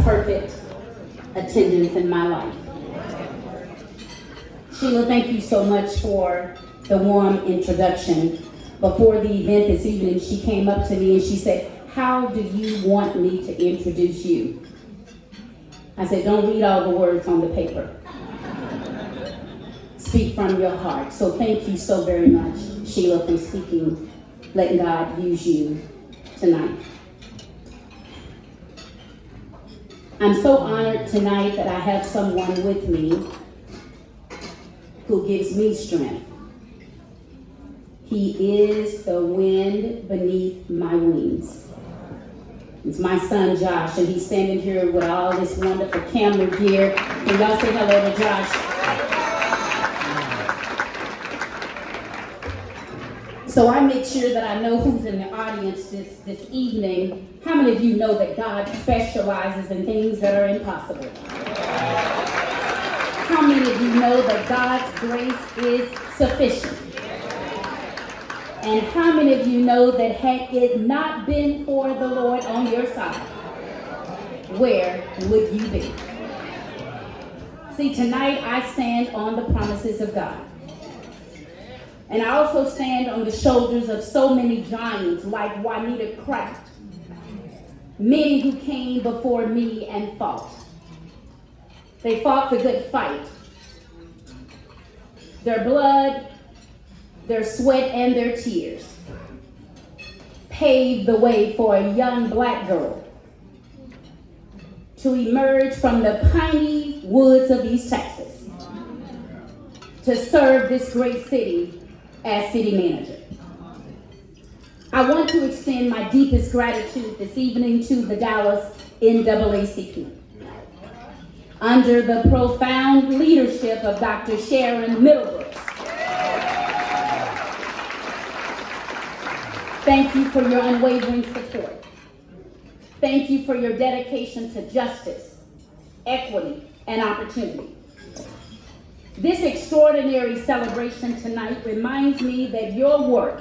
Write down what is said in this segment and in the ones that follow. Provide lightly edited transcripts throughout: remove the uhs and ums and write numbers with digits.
perfect attendance in my life. Sheila, thank you so much for the warm introduction. Before the event this evening, she came up to me and she said, "How do you want me to introduce you?" I said, "Don't read all the words on the paper. Speak from your heart." So thank you so very much, Sheila, for speaking, letting God use you tonight. I'm so honored tonight that I have someone with me who gives me strength. He is the wind beneath my wings. It's my son, Josh, and he's standing here with all this wonderful camera gear. Can y'all say hello to Josh? So I make sure that I know who's in the audience this evening. How many of you know that God specializes in things that are impossible? How many of you know that God's grace is sufficient? And how many of you know that had it not been for the Lord on your side, where would you be? See, tonight I stand on the promises of God. And I also stand on the shoulders of so many giants like Juanita Kraft, many who came before me and fought. They fought the good fight. Their blood, their sweat, and their tears paved the way for a young black girl to emerge from the piney woods of East Texas to serve this great city as city manager. I want to extend my deepest gratitude this evening to the Dallas NAACP. Under the profound leadership of Dr. Sharon Middlebrooks. Thank you for your unwavering support. Thank you for your dedication to justice, equity, and opportunity. This extraordinary celebration tonight reminds me that your work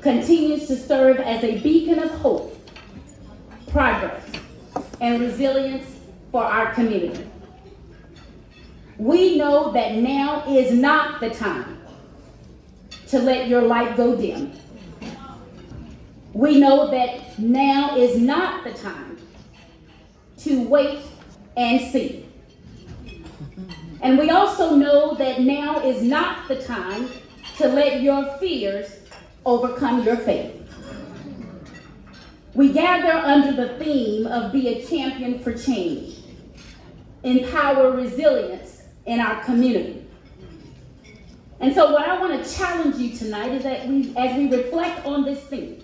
continues to serve as a beacon of hope, progress, and resilience for our community. We know that now is not the time to let your light go dim. We know that now is not the time to wait and see. And we also know that now is not the time to let your fears overcome your faith. We gather under the theme of Be a Champion for Change, empower resilience in our community. And so what I want to challenge you tonight is that as we reflect on this theme,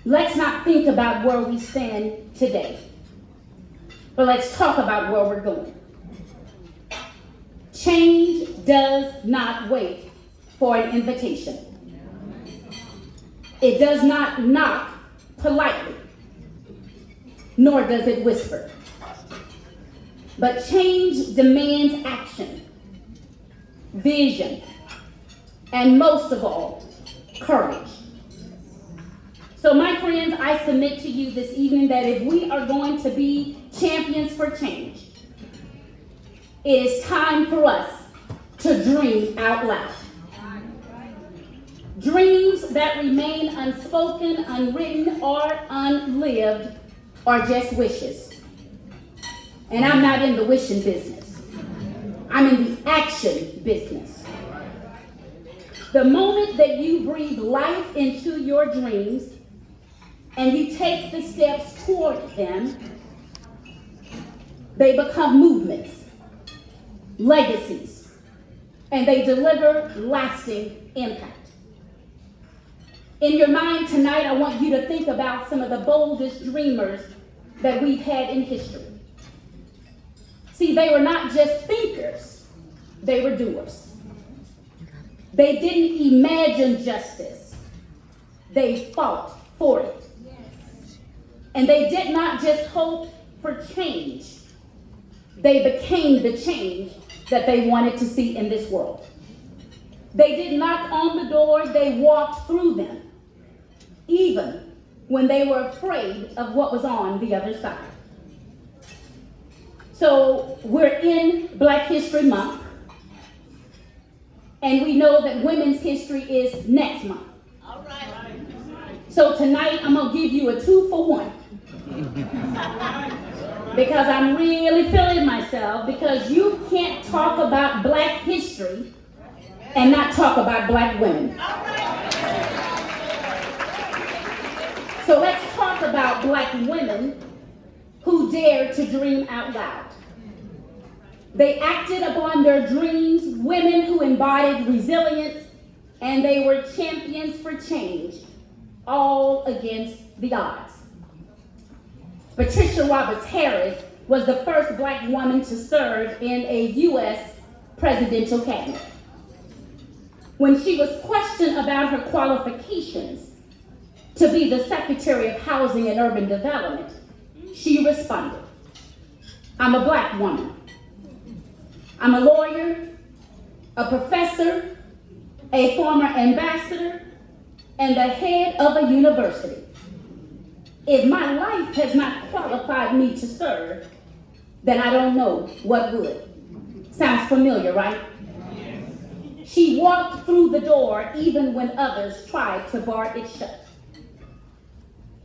let's not think about where we stand today, but let's talk about where we're going. Change does not wait for an invitation. It does not knock politely, nor does it whisper. But change demands action, vision, and most of all, courage. So my friends, I submit to you this evening that if we are going to be champions for change, it is time for us to dream out loud. Dreams that remain unspoken, unwritten, or unlived are just wishes. And I'm not in the wishing business. I'm in the action business. The moment that you breathe life into your dreams and you take the steps toward them, they become movements, legacies, and they deliver lasting impact. In your mind tonight, I want you to think about some of the boldest dreamers that we've had in history. See, they were not just thinkers, they were doers. They didn't imagine justice, they fought for it. And they did not just hope for change, they became the change that they wanted to see in this world. They didn't knock on the door, they walked through them, even when they were afraid of what was on the other side. So we're in Black History Month, and we know that Women's History is next month. All right. So tonight I'm gonna give you a 2-for-1. Because I'm really feeling myself, because you can't talk about Black history and not talk about Black women. So let's talk about Black women who dared to dream out loud. They acted upon their dreams, women who embodied resilience, and they were champions for change, all against the odds. Patricia Roberts Harris was the first Black woman to serve in a U.S. presidential cabinet. When she was questioned about her qualifications to be the Secretary of Housing and Urban Development, she responded, "I'm a Black woman. I'm a lawyer, a professor, a former ambassador, and the head of a university. If my life has not qualified me to serve, then I don't know what would." Sounds familiar, right? She walked through the door even when others tried to bar it shut.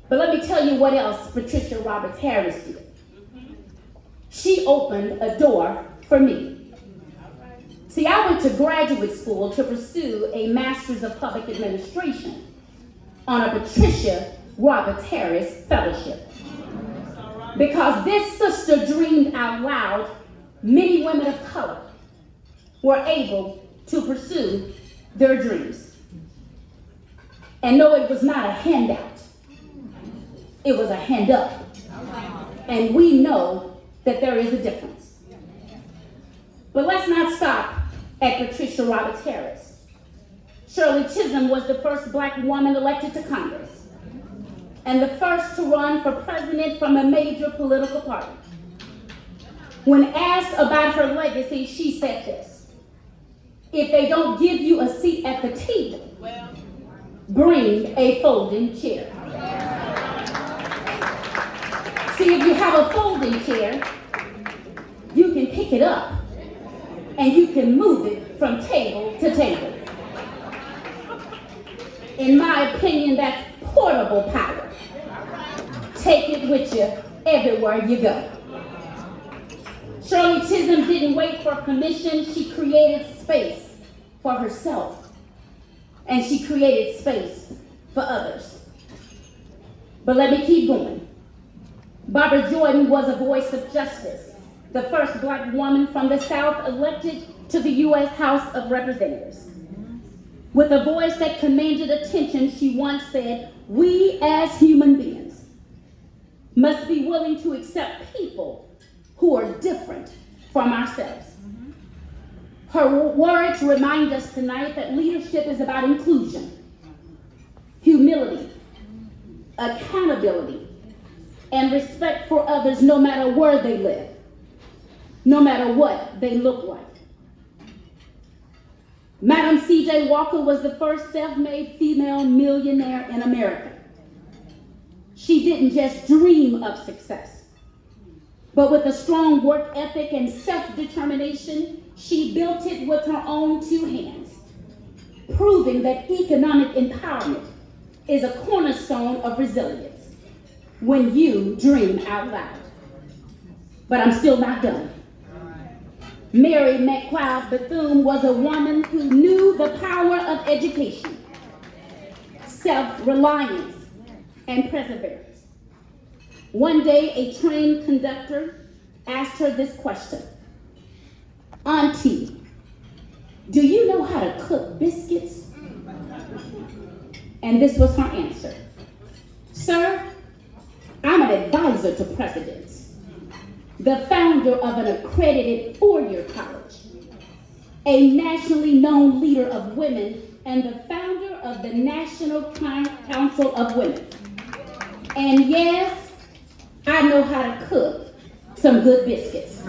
But let me tell you what else Patricia Roberts Harris did. She opened a door for me. See, I went to graduate school to pursue a Master's of Public Administration on a Patricia Roberts Harris Fellowship. Because this sister dreamed out loud, many women of color were able to pursue their dreams. And no, it was not a handout. It was a hand up. And we know that there is a difference. But let's not stop at Patricia Roberts Harris. Shirley Chisholm was the first Black woman elected to Congress and the first to run for president from a major political party. When asked about her legacy, she said this: "If they don't give you a seat at the table, bring a folding chair." See, if you have a folding chair, you can pick it up and you can move it from table to table. In my opinion, that's portable power. Take it with you everywhere you go. Shirley Chisholm didn't wait for permission. She created space for herself, and she created space for others. But let me keep going. Barbara Jordan was a voice of justice, the first Black woman from the South elected to the U.S. House of Representatives. With a voice that commanded attention, she once said, "We as human beings must be willing to accept people who are different from ourselves." Her words remind us tonight that leadership is about inclusion, humility, accountability, and respect for others no matter where they live, no matter what they look like. Madam C.J. Walker was the first self-made female millionaire in America. She didn't just dream of success, but with a strong work ethic and self-determination, she built it with her own two hands, proving that economic empowerment is a cornerstone of resilience when you dream out loud. But I'm still not done. Mary McLeod Bethune was a woman who knew the power of education, self-reliance, and perseverance. One day, a train conductor asked her this question: "Auntie, do you know how to cook biscuits?" And this was her answer: "Sir, I'm an advisor to presidents, the founder of an accredited four-year college, a nationally known leader of women, and the founder of the National Council of Women. And yes, I know how to cook some good biscuits."